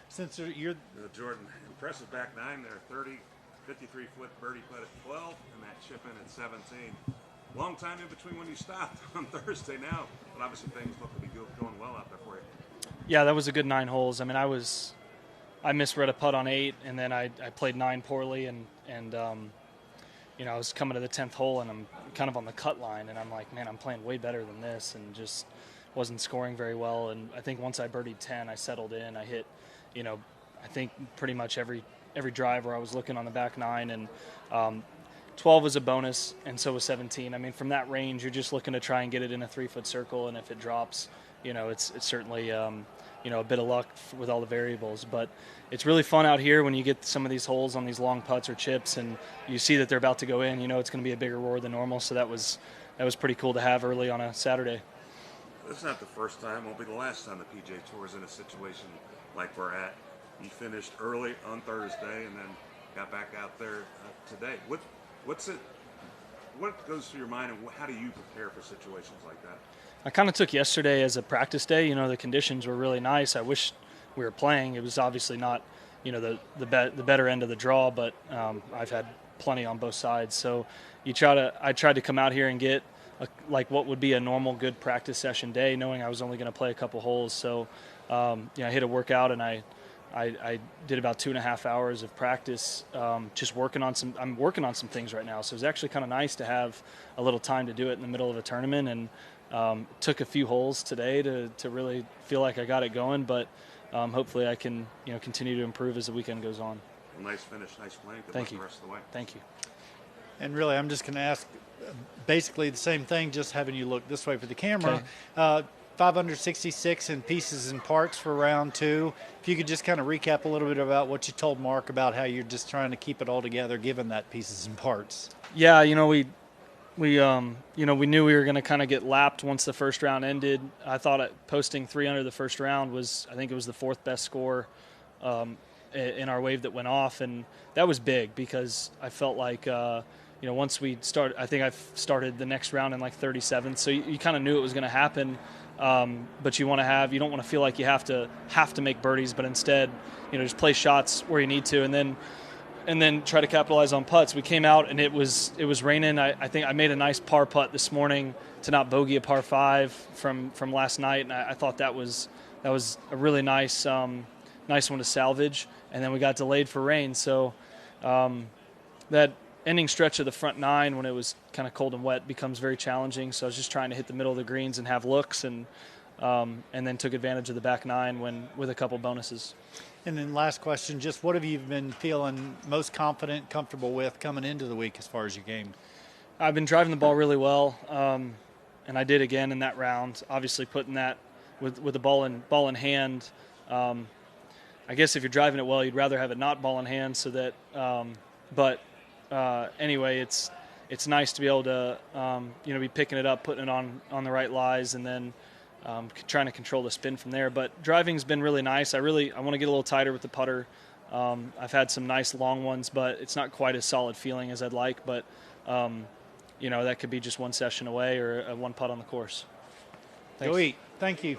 Since you're Jordan, impressive back nine there, 53-foot birdie putt at 12, and that chip in at 17. Long time in between when you stopped on Thursday now, but obviously things look to be going well out there for you. Yeah, that was a good 9 holes. I mean, I misread a putt on 8, and then I played 9 poorly, and I was coming to the 10th hole, and I'm kind of on the cut line, and I'm like, man, I'm playing way better than this, and just wasn't scoring very well. And I think once I birdied 10, I settled in. I hit, I think pretty much every drive where I was looking on the back 9, and 12 was a bonus, and so was 17. I mean, from that range, you're just looking to try and get it in a 3-foot circle, and if it drops, it's certainly a bit of luck with all the variables. But it's really fun out here when you get some of these holes on these long putts or chips, and you see that they're about to go in. It's going to be a bigger roar than normal. So that was pretty cool to have early on a Saturday. This is not the first time, won't be the last time the PGA Tour is in a situation like we're at. You finished early on Thursday and then got back out there today. What goes through your mind, and how do you prepare for situations like that? I kind of took yesterday as a practice day. The conditions were really nice. I wish we were playing. It was obviously not, the better end of the draw, but I've had plenty on both sides. So I tried to come out here and get like what would be a normal good practice session day, knowing I was only going to play a couple holes. So I hit a workout, and I did about 2.5 hours of practice, just I'm working on some things right now. So it was actually kind of nice to have a little time to do it in the middle of a tournament, and took a few holes today to really feel like I got it going. But hopefully I can continue to improve as the weekend goes on. Well, nice finish, nice playing. Good Thank you. The rest of the way. Thank you. And really, I'm just going to ask basically the same thing, just having you look this way for the camera. Okay. 566 in pieces and parts for round 2. If you could just kind of recap a little bit about what you told Mark about how you're just trying to keep it all together, given that pieces and parts. Yeah, we knew we were going to kind of get lapped once the first round ended. I thought posting 3 under the first round I think it was the 4th best score in our wave that went off, and that was big because I felt like once we started, I think I started the next round in like 37th, so you kind of knew it was going to happen. But you don't want to feel like you have to make birdies, but instead, just play shots where you need to, and then try to capitalize on putts. We came out and it was raining. I think I made a nice par putt this morning to not bogey a par 5 from last night, and I thought that was a really nice one to salvage. And then we got delayed for rain, so that ending stretch of the front 9 when it was kind of cold and wet becomes very challenging. So I was just trying to hit the middle of the greens and have looks, and then took advantage of the back 9 with a couple bonuses. And then last question, just what have you been feeling most confident, comfortable with coming into the week as far as your game? I've been driving the ball really well, and I did again in that round. Obviously putting that with the ball in hand. I guess if you're driving it well, you'd rather have it not ball in hand, so that anyway, it's nice to be able to be picking it up, putting it on the right lies, and then trying to control the spin from there. But driving's been really nice. I want to get a little tighter with the putter. I've had some nice long ones, but it's not quite as solid feeling as I'd like. But that could be just one session away or one putt on the course. Thanks. Go eat. Thank you.